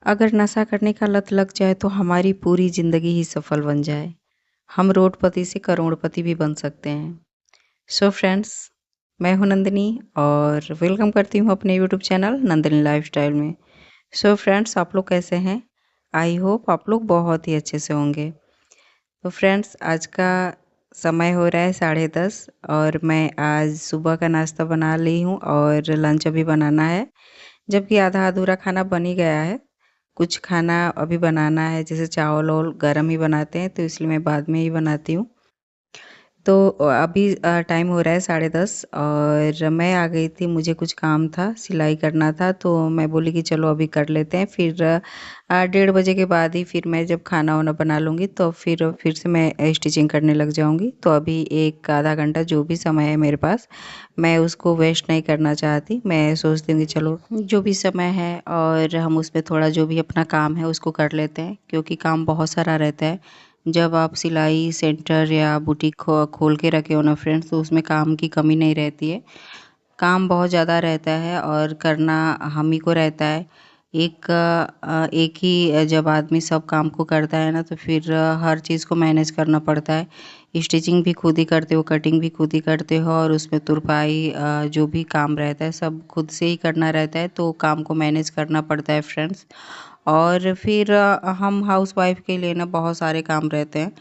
अगर नशा करने का लत लग जाए तो हमारी पूरी ज़िंदगी ही सफल बन जाए। हम रोडपति से करोड़पति भी बन सकते हैं। सो फ्रेंड्स, मैं हूँ नंदिनी और वेलकम करती हूँ अपने यूट्यूब चैनल नंदिनी लाइफ़स्टाइल में। सो फ्रेंड्स, आप लोग कैसे हैं? आई होप आप लोग बहुत ही अच्छे से होंगे। तो फ्रेंड्स, आज का समय हो रहा है 10:30 और मैं आज सुबह का नाश्ता बना ली हूँ और लंच अभी बनाना है। जबकि आधा अधूरा खाना बन ही गया है। कुछ खाना अभी बनाना है, जैसे चावल और गरम ही बनाते हैं तो इसलिए मैं बाद में ही बनाती हूँ। तो अभी टाइम हो रहा है 10:30 और मैं आ गई थी, मुझे कुछ काम था, सिलाई करना था तो मैं बोली कि चलो अभी कर लेते हैं। फिर 1:30 बजे के बाद ही फिर मैं जब खाना-वाना बना लूँगी तो फिर से मैं स्टिचिंग करने लग जाऊँगी। तो अभी 1 आधा घंटा जो भी समय है मेरे पास, मैं उसको वेस्ट नहीं करना चाहती। मैं सोचती हूँ कि चलो जो भी समय है और हम उसमें थोड़ा जो भी अपना काम है उसको कर लेते हैं, क्योंकि काम बहुत सारा रहता है। जब आप सिलाई सेंटर या बुटीक खोल के रखे हो ना फ्रेंड्स, तो उसमें काम की कमी नहीं रहती है। काम बहुत ज़्यादा रहता है और करना हम ही को रहता है। एक ही जब आदमी सब काम को करता है ना तो फिर हर चीज़ को मैनेज करना पड़ता है। स्टिचिंग भी खुद ही करते हो, कटिंग भी खुद ही करते हो और उसमें तुरपाई जो भी काम रहता है सब खुद से ही करना रहता है, तो काम को मैनेज करना पड़ता है फ्रेंड्स। और फिर हम हाउसवाइफ़ के लिए ना बहुत सारे काम रहते हैं।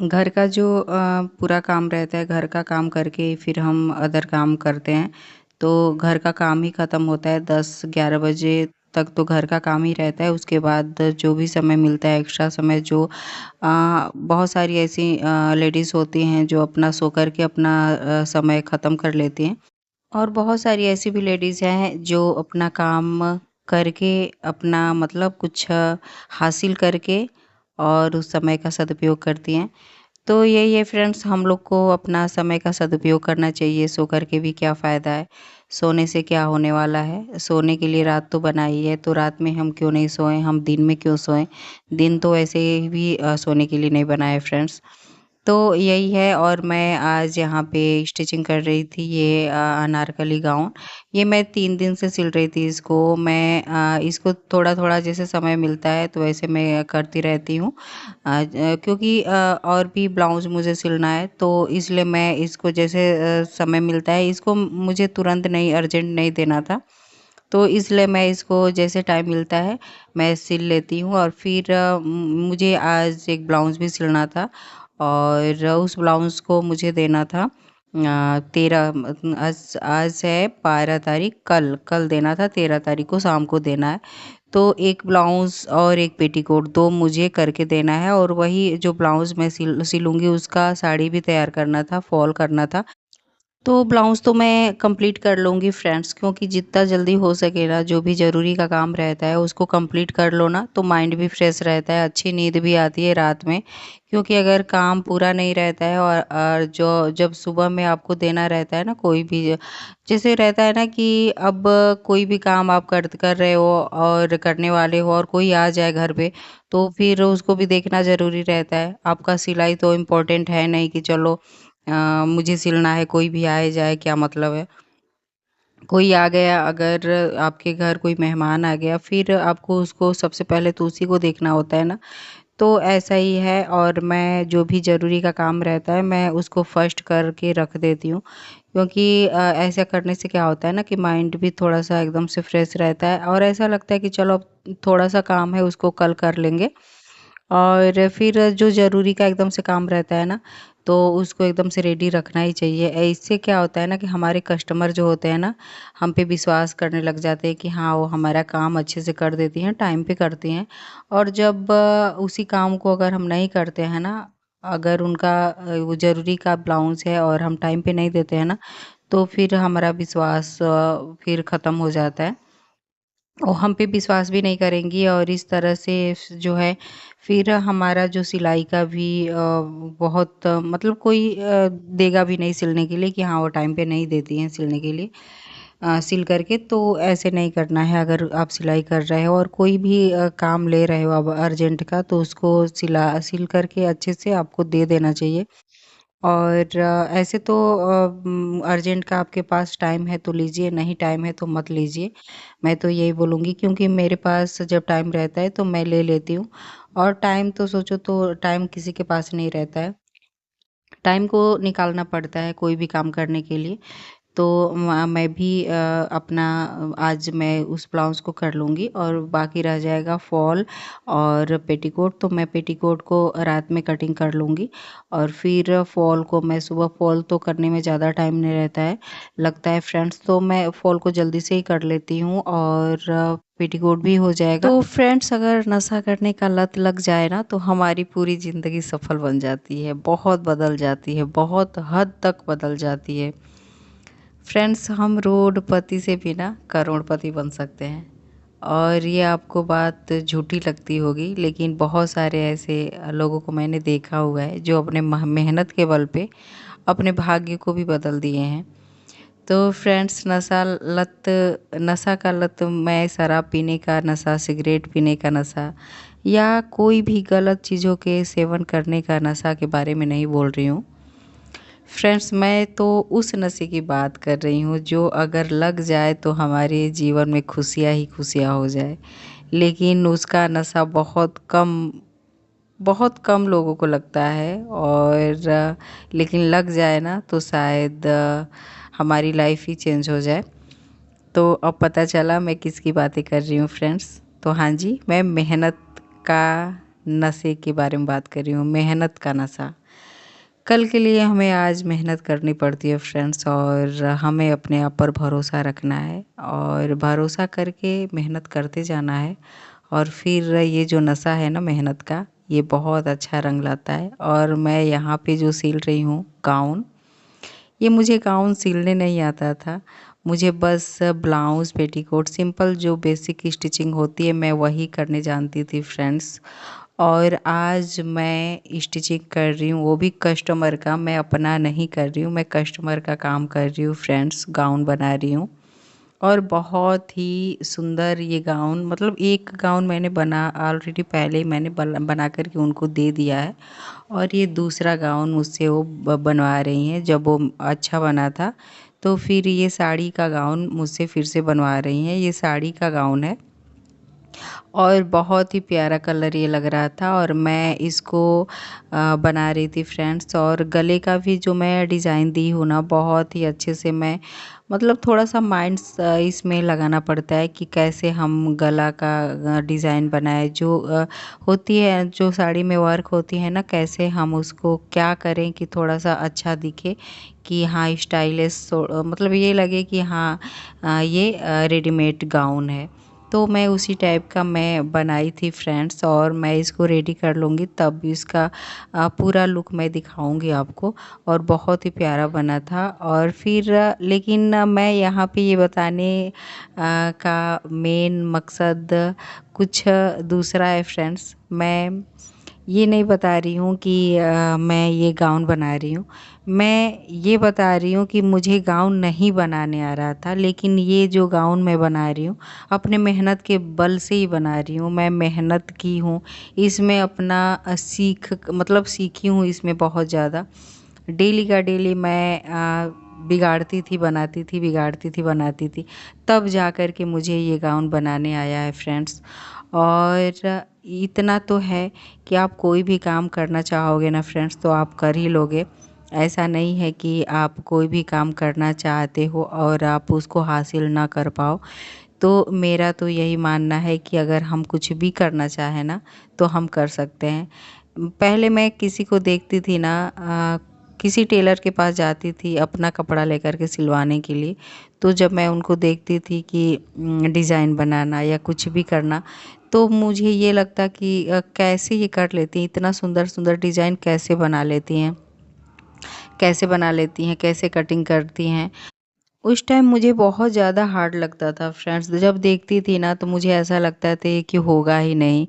घर का जो पूरा काम रहता है, घर का काम करके फिर हम अदर काम करते हैं। तो घर का काम ही ख़त्म होता है 10-11 बजे तक, तो घर का काम ही रहता है। उसके बाद जो भी समय मिलता है, एक्स्ट्रा समय जो बहुत सारी ऐसी लेडीज़ होती हैं जो अपना सो कर के अपना समय ख़त्म कर लेती हैं। और बहुत सारी ऐसी भी लेडीज़ हैं जो अपना काम करके अपना मतलब कुछ हासिल करके और उस समय का सदुपयोग करती हैं। तो यही है फ्रेंड्स, हम लोग को अपना समय का सदुपयोग करना चाहिए। सो कर के भी क्या फ़ायदा है? सोने से क्या होने वाला है? सोने के लिए रात तो बनाई है, तो रात में हम क्यों नहीं सोएँ? हम दिन में क्यों सोएँ? दिन तो ऐसे भी सोने के लिए नहीं बना है फ्रेंड्स। तो यही है और मैं आज यहाँ पे स्टिचिंग कर रही थी ये अनारकली गाउन। ये मैं 3 दिन से सिल रही थी इसको। मैं इसको थोड़ा-थोड़ा जैसे समय मिलता है तो वैसे मैं करती रहती हूँ। क्योंकि और भी ब्लाउज़ मुझे सिलना है तो इसलिए मैं इसको जैसे समय मिलता है, इसको मुझे तुरंत नहीं, अर्जेंट नहीं देना था। तो इसलिए मैं इसको जैसे टाइम मिलता है मैं सिल लेती हूँ और फिर मुझे आज एक ब्लाउज़ भी सिलना था और उस ब्लाउज़ को मुझे देना था 13 आज आज है 12 तारीख, कल देना था, 13 तारीख को शाम को देना है। तो एक ब्लाउज़ और एक पेटीकोट 2 मुझे करके देना है और वही जो ब्लाउज़ मैं सिलूँगी उसका साड़ी भी तैयार करना था, फ़ॉल करना था। तो ब्लाउज़ तो मैं कंप्लीट कर लूँगी फ्रेंड्स, क्योंकि जितना जल्दी हो सके ना जो भी ज़रूरी का काम रहता है उसको कंप्लीट कर लो ना तो माइंड भी फ्रेश रहता है, अच्छी नींद भी आती है रात में। क्योंकि अगर काम पूरा नहीं रहता है और जो जब सुबह में आपको देना रहता है ना कोई भी, जैसे रहता है ना कि अब कोई भी काम आप कर रहे हो और करने वाले हो और कोई आ जाए घर पे, तो फिर उसको भी देखना ज़रूरी रहता है। आपका सिलाई तो इम्पोर्टेंट है नहीं कि चलो मुझे सिलना है, कोई भी आए जाए क्या मतलब है। कोई आ गया, अगर आपके घर कोई मेहमान आ गया, फिर आपको उसको सबसे पहले तो उसी को देखना होता है ना। तो ऐसा ही है और मैं जो भी ज़रूरी का काम रहता है, मैं उसको फर्स्ट करके रख देती हूँ। क्योंकि ऐसा करने से क्या होता है ना कि माइंड भी थोड़ा-सा एकदम से फ्रेश रहता है और ऐसा लगता है कि चलो अब थोड़ा-सा काम है उसको कल कर लेंगे। और फिर जो ज़रूरी का एकदम से काम रहता है ना, तो उसको एकदम से रेडी रखना ही चाहिए। इससे क्या होता है ना कि हमारे कस्टमर जो होते हैं ना, हम पे विश्वास करने लग जाते हैं कि हाँ, वो हमारा काम अच्छे से कर देती हैं, टाइम पे करती हैं। और जब उसी काम को अगर हम नहीं करते हैं ना, अगर उनका वो ज़रूरी का ब्लाउज़ है और हम टाइम पे नहीं देते हैं ना, तो फिर हमारा विश्वास फिर ख़त्म हो जाता है। वो हम पे विश्वास भी नहीं करेंगी और इस तरह से जो है फिर हमारा जो सिलाई का भी बहुत मतलब कोई देगा भी नहीं सिलने के लिए कि हाँ वो टाइम पे नहीं देती हैं सिलने के लिए सिल करके। तो ऐसे नहीं करना है। अगर आप सिलाई कर रहे हो और कोई भी काम ले रहे हो अब अर्जेंट का, तो उसको सिल करके अच्छे से आपको दे देना चाहिए। और ऐसे तो अर्जेंट का आपके पास टाइम है तो लीजिए, नहीं टाइम है तो मत लीजिए। मैं तो यही बोलूँगी, क्योंकि मेरे पास जब टाइम रहता है तो मैं ले लेती हूँ, और टाइम तो सोचो तो टाइम किसी के पास नहीं रहता है। टाइम को निकालना पड़ता है कोई भी काम करने के लिए। तो मैं भी अपना आज मैं उस ब्लाउज़ को कर लूँगी, और बाकी रह जाएगा फॉल और पेटीकोट, तो मैं पेटीकोट को रात में कटिंग कर लूँगी। और फिर फॉल को मैं सुबह, फॉल तो करने में ज़्यादा टाइम नहीं रहता है, लगता है फ्रेंड्स, तो मैं फॉल को जल्दी से ही कर लेती हूँ, और पेटीकोट भी हो जाएगा। तो फ्रेंड्स, अगर नशा करने का लत लग जाए ना तो हमारी पूरी ज़िंदगी सफल बन जाती है, बहुत बदल जाती है, बहुत हद तक बदल जाती है। फ्रेंड्स, हम रोडपति से भी ना करोड़पति बन सकते हैं। और ये आपको बात झूठी लगती होगी, लेकिन बहुत सारे ऐसे लोगों को मैंने देखा हुआ है जो अपने मेहनत के बल पे अपने भाग्य को भी बदल दिए हैं। तो फ्रेंड्स, नशा का लत, मैं शराब पीने का नशा, सिगरेट पीने का नशा, या कोई भी गलत चीज़ों के सेवन करने का नशा के बारे में नहीं बोल रही हूँ। फ्रेंड्स, मैं तो उस नशे की बात कर रही हूँ जो अगर लग जाए तो हमारे जीवन में खुशियाँ ही खुशियाँ हो जाए। लेकिन उसका नशा बहुत कम लोगों को लगता है, और लेकिन लग जाए ना तो शायद हमारी लाइफ ही चेंज हो जाए। तो अब पता चला मैं किसकी बातें कर रही हूँ फ्रेंड्स। तो हाँ जी, मैं मेहनत का नशे के बारे में बात कर रही हूँ, मेहनत का नशा। कल के लिए हमें आज मेहनत करनी पड़ती है फ्रेंड्स, और हमें अपने आप पर भरोसा रखना है, और भरोसा करके मेहनत करते जाना है। और फिर ये जो नशा है ना मेहनत का, ये बहुत अच्छा रंग लाता है। और मैं यहाँ पे जो सिल रही हूँ गाउन, ये मुझे गाउन सिलने नहीं आता था। मुझे बस ब्लाउज़, पेटीकोट, सिंपल जो बेसिक स्टिचिंग होती है मैं वही करने जानती थी फ्रेंड्स। और आज मैं स्टिचिंग कर रही हूँ, वो भी कस्टमर का, मैं अपना नहीं कर रही हूँ, मैं कस्टमर का काम कर रही हूँ फ्रेंड्स, गाउन बना रही हूँ। और बहुत ही सुंदर ये गाउन, मतलब एक गाउन मैंने बना ऑलरेडी, पहले ही मैंने बना कर के उनको दे दिया है, और ये दूसरा गाउन मुझसे वो बनवा रही हैं। जब वो अच्छा बना था तो फिर ये साड़ी का गाउन मुझसे फिर से बनवा रही हैं। ये साड़ी का गाउन है, और बहुत ही प्यारा कलर ये लग रहा था, और मैं इसको बना रही थी फ्रेंड्स। और गले का भी जो मैं डिज़ाइन दी हूँ ना, बहुत ही अच्छे से मैं, मतलब थोड़ा सा माइंड इसमें लगाना पड़ता है कि कैसे हम गला का डिज़ाइन बनाए। जो होती है, जो साड़ी में वर्क होती है ना, कैसे हम उसको क्या करें कि थोड़ा सा अच्छा दिखे, कि हाँ स्टाइलिश, मतलब ये लगे कि हाँ ये रेडीमेड गाउन है। तो मैं उसी टाइप का मैं बनाई थी फ्रेंड्स, और मैं इसको रेडी कर लूँगी तब इसका पूरा लुक मैं दिखाऊंगी आपको। और बहुत ही प्यारा बना था। और फिर लेकिन मैं यहाँ पे ये बताने का मेन मकसद कुछ दूसरा है फ्रेंड्स। मैं ये नहीं बता रही हूँ कि मैं ये गाउन बना रही हूँ। मैं ये बता रही हूँ कि मुझे गाउन नहीं बनाने आ रहा था, लेकिन ये जो गाउन मैं बना रही हूँ अपने मेहनत के बल से ही बना रही हूँ। मैं मेहनत की हूँ इसमें, अपना मतलब सीखी हूँ इसमें बहुत ज़्यादा। डेली का डेली मैं बिगाड़ती थी, बनाती थी, बिगाड़ती थी, बनाती थी, तब जा कर के मुझे ये गाउन बनाने आया है फ्रेंड्स। और इतना तो है कि आप कोई भी काम करना चाहोगे ना फ्रेंड्स तो आप कर ही लोगे। ऐसा नहीं है कि आप कोई भी काम करना चाहते हो और आप उसको हासिल ना कर पाओ। तो मेरा तो यही मानना है कि अगर हम कुछ भी करना चाहें ना तो हम कर सकते हैं। पहले मैं किसी को देखती थी ना, किसी टेलर के पास जाती थी अपना कपड़ा लेकर के सिलवाने के लिए। तो जब मैं उनको देखती थी कि डिज़ाइन बनाना या कुछ भी करना, तो मुझे ये लगता कि कैसे ये कर लेती हैं, इतना सुंदर सुंदर डिज़ाइन कैसे बना लेती हैं, कैसे बना लेती हैं, कैसे कटिंग करती हैं। उस टाइम मुझे बहुत ज़्यादा हार्ड लगता था फ्रेंड्स। जब देखती थी ना तो मुझे ऐसा लगता था कि होगा ही नहीं,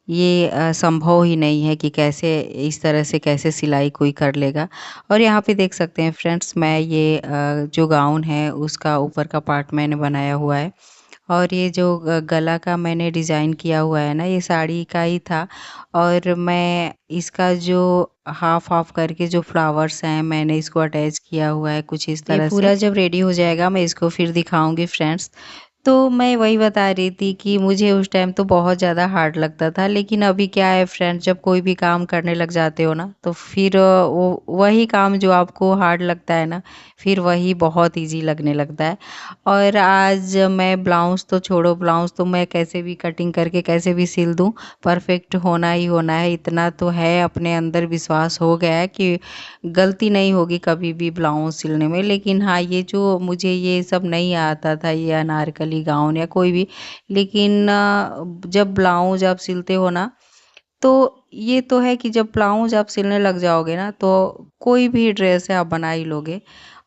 ये संभव ही नहीं है कि कैसे इस तरह से कैसे सिलाई कोई कर लेगा। और यहाँ पे देख सकते हैं फ्रेंड्स, मैं ये जो गाउन है उसका ऊपर का पार्ट मैंने बनाया हुआ है। और ये जो गला का मैंने डिज़ाइन किया हुआ है ना, ये साड़ी का ही था। और मैं इसका जो हाफ हाफ करके जो फ्लावर्स हैं मैंने इसको अटैच किया हुआ है कुछ इस तरह से। ये पूरा जब रेडी हो जाएगा मैं इसको फिर दिखाऊंगी फ्रेंड्स। तो मैं वही बता रही थी कि मुझे उस टाइम तो बहुत ज़्यादा हार्ड लगता था, लेकिन अभी क्या है फ्रेंड्स, जब कोई भी काम करने लग जाते हो ना तो फिर वो वही काम जो आपको हार्ड लगता है ना, फिर वही बहुत इजी लगने लगता है। और आज मैं ब्लाउज़ तो छोड़ो, ब्लाउज़ तो मैं कैसे भी कटिंग करके कैसे भी सिल दूँ, परफेक्ट होना ही होना है, इतना तो है, अपने अंदर विश्वास हो गया है कि गलती नहीं होगी कभी भी ब्लाउज़ सिलने में। लेकिन हाँ, ये जो मुझे ये सब नहीं आता था, ये अनारकली गाउन या कोई भी, लेकिन जब ब्लाउज़ आप सिलते हो ना, तो ये तो है कि जब ब्लाउज़ आप सिलने लग जाओगे ना तो कोई भी ड्रेस है आप बना ही लोगे।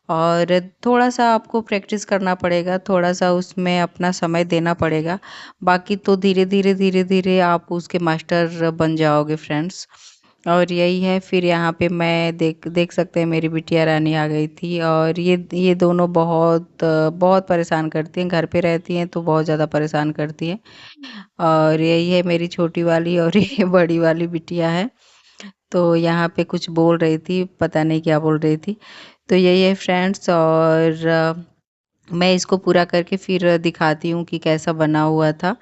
और थोड़ा-सा आपको प्रैक्टिस करना पड़ेगा, थोड़ा-सा उसमें अपना समय देना पड़ेगा। बाकी तो धीरे-धीरे, धीरे-धीरे आप उसके मास्टर बन जाओगे फ्रेंड्स। और यही है, फिर यहाँ पे मैं देख देख सकते हैं मेरी बिटिया रानी आ गई थी। और ये दोनों बहुत परेशान करती हैं, घर पे रहती हैं तो बहुत ज़्यादा परेशान करती हैं। और यही है मेरी छोटी वाली और ये बड़ी वाली बिटिया है। तो यहाँ पे कुछ बोल रही थी, पता नहीं क्या बोल रही थी। तो यही है फ्रेंड्स। और मैं इसको पूरा करके फिर दिखाती हूँ कि कैसा बना हुआ था।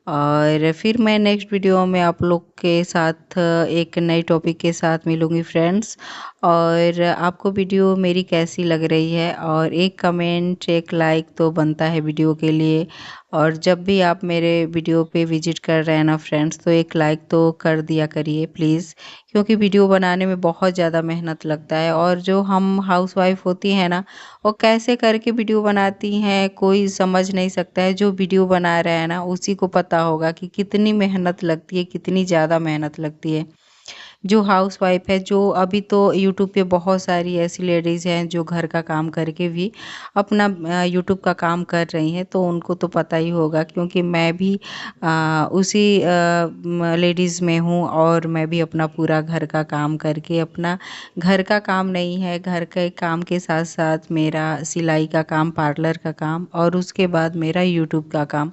और फिर मैं नेक्स्ट वीडियो में आप लोग के साथ एक नए टॉपिक के साथ मिलूँगी फ्रेंड्स। और आपको वीडियो मेरी कैसी लग रही है, और एक कमेंट एक लाइक तो बनता है वीडियो के लिए। और जब भी आप मेरे वीडियो पे विजिट कर रहे हैं ना फ्रेंड्स, तो एक लाइक तो कर दिया करिए प्लीज़, क्योंकि वीडियो बनाने में बहुत ज़्यादा मेहनत लगता है। और जो हम हाउसवाइफ होती हैं ना, वो कैसे करके वीडियो बनाती हैं कोई समझ नहीं सकता है। जो वीडियो बना रहा है ना उसी को पता होगा कि कितनी मेहनत लगती है, कितनी ज़्यादा मेहनत लगती है। जो हाउसवाइफ है, जो अभी तो यूट्यूब पे बहुत सारी ऐसी लेडीज़ हैं जो घर का काम करके भी अपना यूट्यूब का काम कर रही हैं, तो उनको तो पता ही होगा, क्योंकि मैं भी उसी लेडीज़ में हूँ। और मैं भी अपना पूरा घर का काम करके, अपना घर का काम नहीं है, घर के काम के साथ साथ मेरा सिलाई का काम, पार्लर का काम, और उसके बाद मेरा यूट्यूब का काम,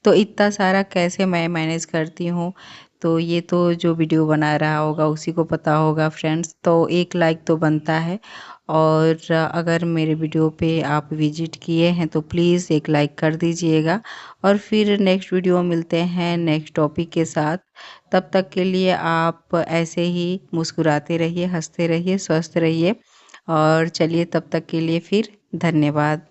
तो इतना सारा कैसे मैं मैनेज करती हूँ। तो ये तो जो वीडियो बना रहा होगा उसी को पता होगा फ्रेंड्स। तो एक लाइक तो बनता है। और अगर मेरे वीडियो पे आप विजिट किए हैं तो प्लीज़ एक लाइक कर दीजिएगा। और फिर नेक्स्ट वीडियो मिलते हैं नेक्स्ट टॉपिक के साथ। तब तक के लिए आप ऐसे ही मुस्कुराते रहिए, हंसते रहिए, स्वस्थ रहिए। और चलिए, तब तक के लिए फिर धन्यवाद।